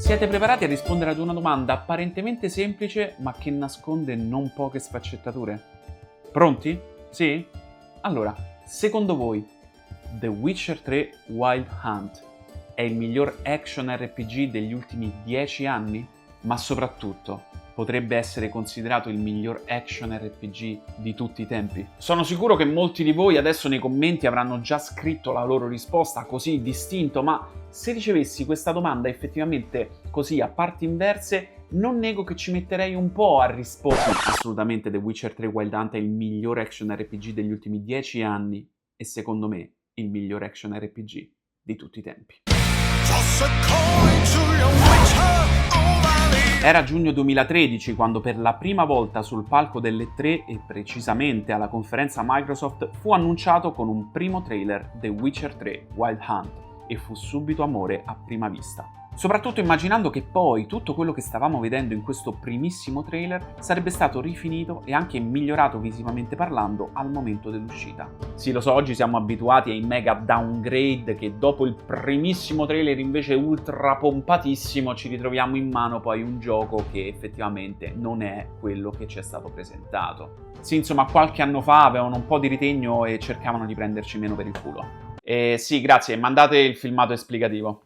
Siete preparati a rispondere ad una domanda apparentemente semplice ma che nasconde non poche sfaccettature? Pronti? Sì? Allora, secondo voi The Witcher 3 Wild Hunt è il miglior action RPG degli ultimi 10 anni? Ma soprattutto, potrebbe essere considerato il miglior action RPG di tutti i tempi? Sono sicuro che molti di voi adesso nei commenti avranno già scritto la loro risposta così distinto, ma se ricevessi questa domanda effettivamente così a parti inverse, non nego che ci metterei un po' a rispondere. Assolutamente The Witcher 3 Wild Hunt è il miglior action RPG degli ultimi 10 anni e secondo me il miglior action RPG di tutti i tempi. Era giugno 2013 quando per la prima volta sul palco delle 3 e precisamente alla conferenza Microsoft fu annunciato con un primo trailer The Witcher 3 Wild Hunt e fu subito amore a prima vista. Soprattutto immaginando che poi tutto quello che stavamo vedendo in questo primissimo trailer sarebbe stato rifinito e anche migliorato visivamente parlando al momento dell'uscita. Sì, lo so, oggi siamo abituati ai mega downgrade che dopo il primissimo trailer invece ultra pompatissimo ci ritroviamo in mano poi un gioco che effettivamente non è quello che ci è stato presentato. Sì, insomma, qualche anno fa avevano un po' di ritegno e cercavano di prenderci meno per il culo. Sì, grazie, mandate il filmato esplicativo.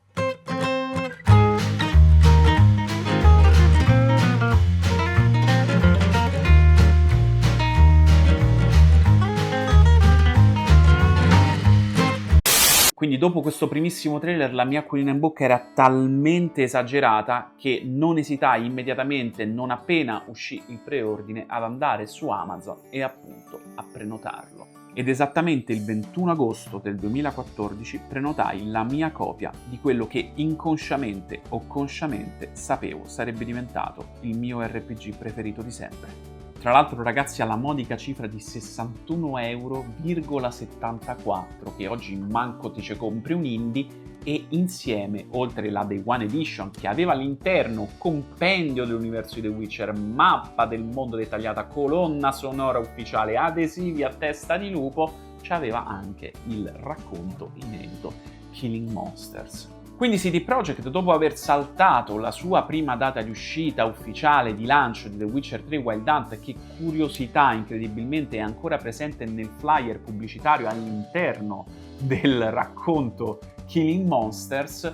Quindi dopo questo primissimo trailer la mia acquolina in bocca era talmente esagerata che non esitai immediatamente, non appena uscì il preordine, ad andare su Amazon e appunto a prenotarlo. Ed esattamente il 21 agosto del 2014 prenotai la mia copia di quello che inconsciamente o consciamente sapevo sarebbe diventato il mio RPG preferito di sempre. Tra l'altro, ragazzi, alla modica cifra di 61,74 €, che oggi manco ti ci compri un indie, e insieme, oltre la Day One Edition, che aveva all'interno compendio dell'universo di The Witcher, mappa del mondo dettagliata, colonna sonora ufficiale, adesivi a testa di lupo, c'aveva anche il racconto inedito Killing Monsters. Quindi CD Projekt, dopo aver saltato la sua prima data di uscita ufficiale di lancio di The Witcher 3 Wild Hunt, che curiosità incredibilmente è ancora presente nel flyer pubblicitario all'interno del racconto Killing Monsters,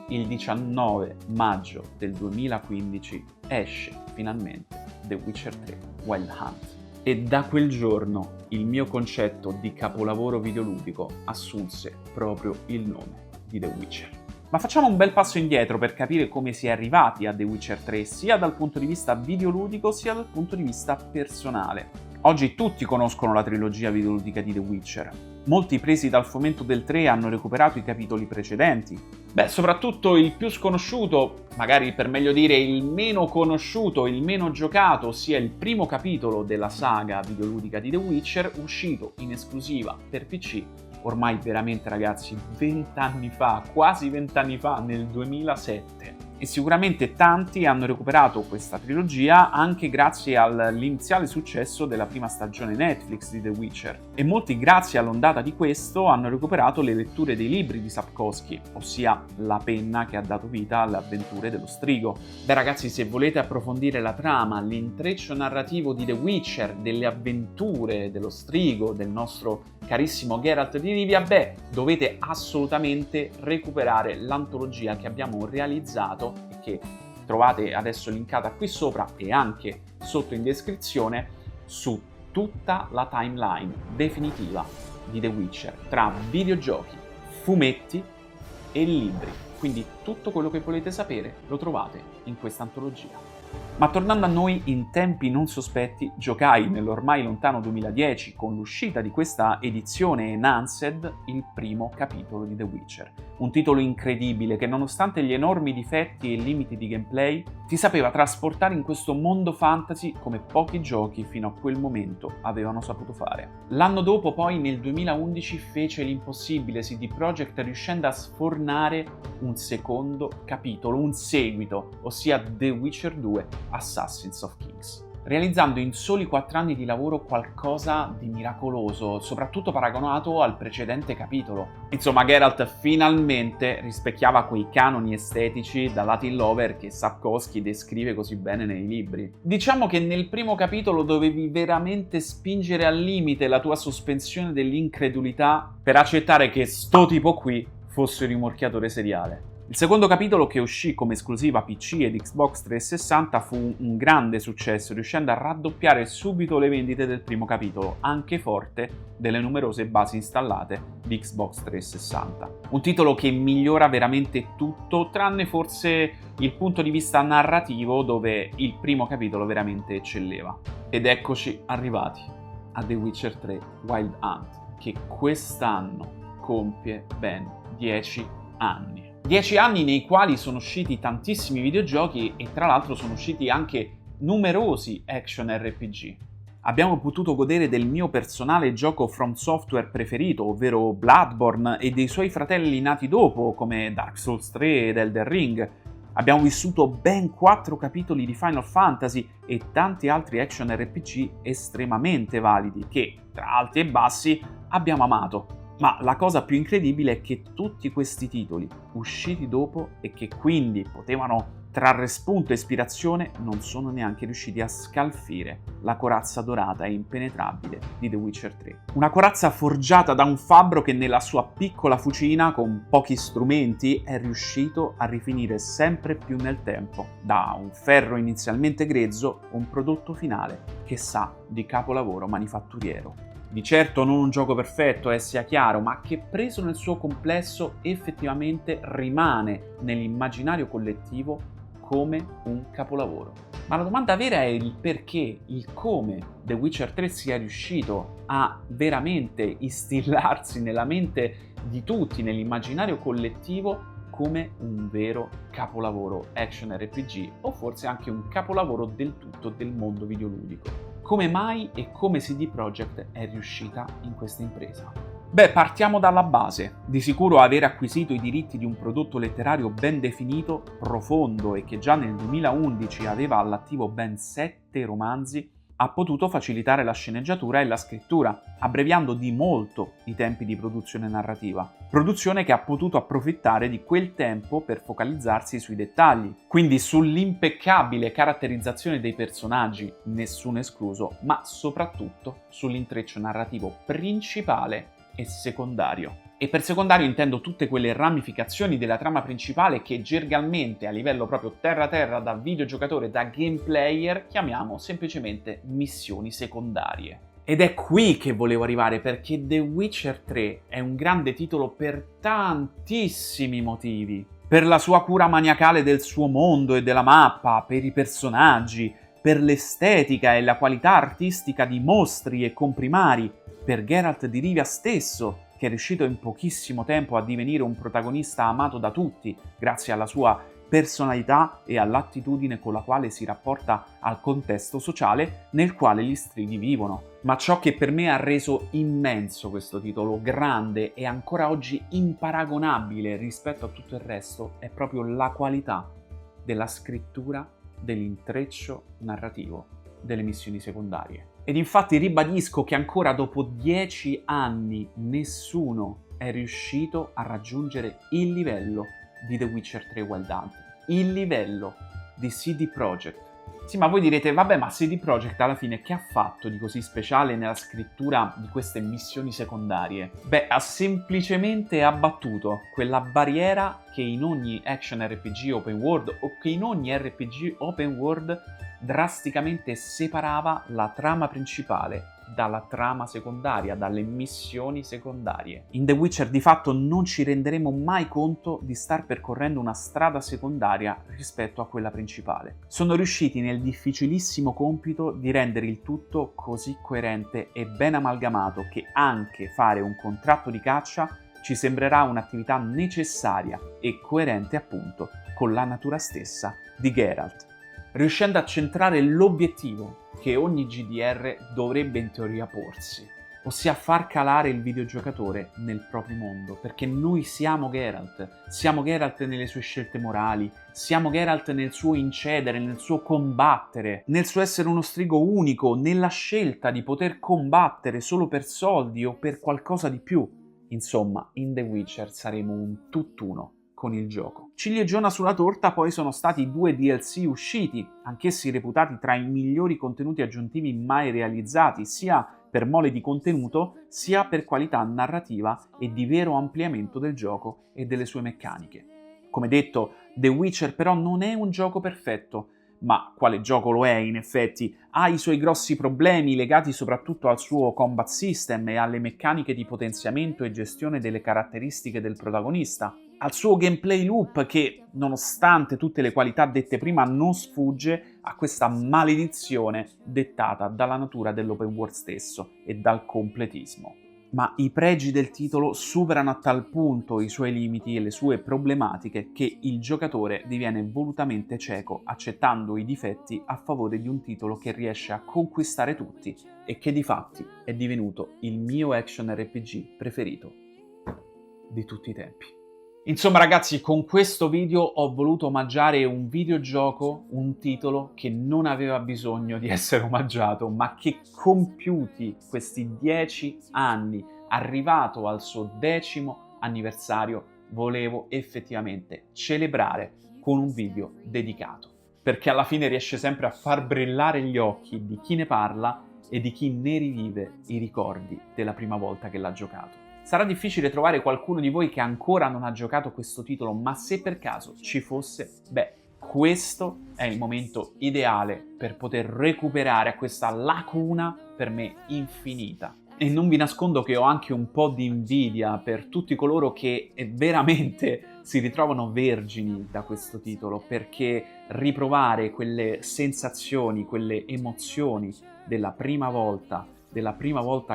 il 19 maggio del 2015 esce finalmente The Witcher 3 Wild Hunt. E da quel giorno il mio concetto di capolavoro videoludico assunse proprio il nome di The Witcher. Ma facciamo un bel passo indietro per capire come si è arrivati a The Witcher 3, sia dal punto di vista videoludico sia dal punto di vista personale. Oggi tutti conoscono la trilogia videoludica di The Witcher. Molti presi dal fomento del 3 hanno recuperato i capitoli precedenti. Soprattutto il più sconosciuto, magari per meglio dire il meno conosciuto, il meno giocato, ossia il primo capitolo della saga videoludica di The Witcher, uscito in esclusiva per PC ormai veramente, ragazzi, 20 anni fa, quasi 20 anni fa, nel 2007. E sicuramente tanti hanno recuperato questa trilogia anche grazie all'iniziale successo della prima stagione Netflix di The Witcher. E molti, grazie all'ondata di questo, hanno recuperato le letture dei libri di Sapkowski, ossia la penna che ha dato vita alle avventure dello strigo. Ragazzi, se volete approfondire la trama, l'intreccio narrativo di The Witcher, delle avventure dello strigo, del nostro carissimo Geralt di Rivia, dovete assolutamente recuperare l'antologia che abbiamo realizzato e che trovate adesso linkata qui sopra e anche sotto in descrizione su tutta la timeline definitiva di The Witcher, tra videogiochi, fumetti e libri. Quindi tutto quello che volete sapere lo trovate in questa antologia. Ma tornando a noi, in tempi non sospetti, giocai nell'ormai lontano 2010, con l'uscita di questa edizione enhanced, il primo capitolo di The Witcher. Un titolo incredibile che, nonostante gli enormi difetti e limiti di gameplay, ti sapeva trasportare in questo mondo fantasy come pochi giochi fino a quel momento avevano saputo fare. L'anno dopo, poi, nel 2011, fece l'impossibile CD Projekt riuscendo a sfornare un secondo capitolo, un seguito, ossia The Witcher 2 Assassins of Kings. realizzando in soli 4 anni di lavoro qualcosa di miracoloso, soprattutto paragonato al precedente capitolo. Insomma, Geralt finalmente rispecchiava quei canoni estetici da Latin lover che Sapkowski descrive così bene nei libri. Diciamo che nel primo capitolo dovevi veramente spingere al limite la tua sospensione dell'incredulità per accettare che sto tipo qui fosse un rimorchiatore seriale. Il secondo capitolo, che uscì come esclusiva PC ed Xbox 360, fu un grande successo, riuscendo a raddoppiare subito le vendite del primo capitolo, anche forte delle numerose basi installate di Xbox 360. Un titolo che migliora veramente tutto, tranne forse il punto di vista narrativo, dove il primo capitolo veramente eccelleva. Ed eccoci arrivati a The Witcher 3 Wild Hunt, che quest'anno compie ben 10 anni. 10 anni nei quali sono usciti tantissimi videogiochi e tra l'altro sono usciti anche numerosi action RPG. Abbiamo potuto godere del mio personale gioco From Software preferito, ovvero Bloodborne, e dei suoi fratelli nati dopo, come Dark Souls 3 ed Elden Ring. Abbiamo vissuto ben 4 capitoli di Final Fantasy e tanti altri action RPG estremamente validi che, tra alti e bassi, abbiamo amato. Ma la cosa più incredibile è che tutti questi titoli, usciti dopo e che quindi potevano trarre spunto e ispirazione, non sono neanche riusciti a scalfire la corazza dorata e impenetrabile di The Witcher 3. Una corazza forgiata da un fabbro che nella sua piccola fucina, con pochi strumenti, è riuscito a rifinire sempre più nel tempo, da un ferro inizialmente grezzo, un prodotto finale che sa di capolavoro manifatturiero. Di certo non un gioco perfetto, sia chiaro, ma che preso nel suo complesso effettivamente rimane nell'immaginario collettivo come un capolavoro. Ma la domanda vera è il perché, il come The Witcher 3 sia riuscito a veramente instillarsi nella mente di tutti, nell'immaginario collettivo, come un vero capolavoro action RPG, o forse anche un capolavoro del tutto del mondo videoludico. Come mai e come CD Projekt è riuscita in questa impresa? Beh, partiamo dalla base. Di sicuro aver acquisito i diritti di un prodotto letterario ben definito, profondo e che già nel 2011 aveva all'attivo ben 7 romanzi, ha potuto facilitare la sceneggiatura e la scrittura, abbreviando di molto i tempi di produzione narrativa. Produzione che ha potuto approfittare di quel tempo per focalizzarsi sui dettagli, quindi sull'impeccabile caratterizzazione dei personaggi, nessuno escluso, ma soprattutto sull'intreccio narrativo principale e secondario. E per secondario intendo tutte quelle ramificazioni della trama principale che gergalmente, a livello proprio terra-terra da videogiocatore, da game player, chiamiamo semplicemente missioni secondarie. Ed è qui che volevo arrivare, perché The Witcher 3 è un grande titolo per tantissimi motivi. Per la sua cura maniacale del suo mondo e della mappa, per i personaggi, per l'estetica e la qualità artistica di mostri e comprimari, per Geralt di Rivia stesso, che è riuscito in pochissimo tempo a divenire un protagonista amato da tutti, grazie alla sua personalità e all'attitudine con la quale si rapporta al contesto sociale nel quale gli streghi vivono. Ma ciò che per me ha reso immenso questo titolo, grande e ancora oggi imparagonabile rispetto a tutto il resto, è proprio la qualità della scrittura, dell'intreccio narrativo, delle missioni secondarie. Ed infatti ribadisco che ancora dopo 10 anni nessuno è riuscito a raggiungere il livello di The Witcher 3 Wild Hunt, il livello di CD Projekt. Sì, ma voi direte, vabbè, ma CD Projekt alla fine che ha fatto di così speciale nella scrittura di queste missioni secondarie? Beh, ha semplicemente abbattuto quella barriera che in ogni action RPG open world o che in ogni RPG open world drasticamente separava la trama principale dalla trama secondaria, dalle missioni secondarie. In The Witcher di fatto non ci renderemo mai conto di star percorrendo una strada secondaria rispetto a quella principale. Sono riusciti nel difficilissimo compito di rendere il tutto così coerente e ben amalgamato che anche fare un contratto di caccia ci sembrerà un'attività necessaria e coerente appunto con la natura stessa di Geralt, riuscendo a centrare l'obiettivo che ogni GDR dovrebbe in teoria porsi: ossia far calare il videogiocatore nel proprio mondo, perché noi siamo Geralt nelle sue scelte morali, siamo Geralt nel suo incedere, nel suo combattere, nel suo essere uno strigo unico, nella scelta di poter combattere solo per soldi o per qualcosa di più. Insomma, in The Witcher saremo un tutt'uno con il gioco. Ciliegina sulla torta poi sono stati 2 DLC usciti, anch'essi reputati tra i migliori contenuti aggiuntivi mai realizzati, sia per mole di contenuto, sia per qualità narrativa e di vero ampliamento del gioco e delle sue meccaniche. Come detto, The Witcher però non è un gioco perfetto, ma quale gioco lo è in effetti? Ha i suoi grossi problemi legati soprattutto al suo combat system e alle meccaniche di potenziamento e gestione delle caratteristiche del protagonista, al suo gameplay loop che, nonostante tutte le qualità dette prima, non sfugge a questa maledizione dettata dalla natura dell'open world stesso e dal completismo. Ma i pregi del titolo superano a tal punto i suoi limiti e le sue problematiche che il giocatore diviene volutamente cieco, accettando i difetti a favore di un titolo che riesce a conquistare tutti e che di fatti è divenuto il mio action RPG preferito di tutti i tempi. Insomma ragazzi, con questo video ho voluto omaggiare un videogioco, un titolo che non aveva bisogno di essere omaggiato, ma che compiuti questi 10 anni, arrivato al suo 10° anniversario, volevo effettivamente celebrare con un video dedicato. Perché alla fine riesce sempre a far brillare gli occhi di chi ne parla e di chi ne rivive i ricordi della prima volta che l'ha giocato. Sarà difficile trovare qualcuno di voi che ancora non ha giocato questo titolo, ma se per caso ci fosse, questo è il momento ideale per poter recuperare a questa lacuna per me infinita. E non vi nascondo che ho anche un po' di invidia per tutti coloro che veramente si ritrovano vergini da questo titolo, perché riprovare quelle sensazioni, quelle emozioni della prima volta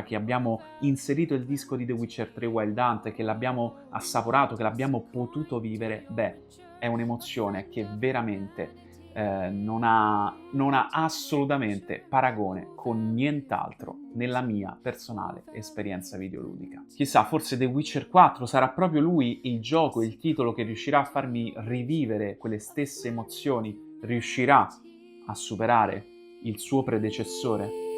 che abbiamo inserito il disco di The Witcher 3 Wild Hunt, che l'abbiamo assaporato, che l'abbiamo potuto vivere, è un'emozione che veramente non ha assolutamente paragone con nient'altro nella mia personale esperienza videoludica. Chissà, forse The Witcher 4 sarà proprio lui il gioco, il titolo che riuscirà a farmi rivivere quelle stesse emozioni, riuscirà a superare il suo predecessore.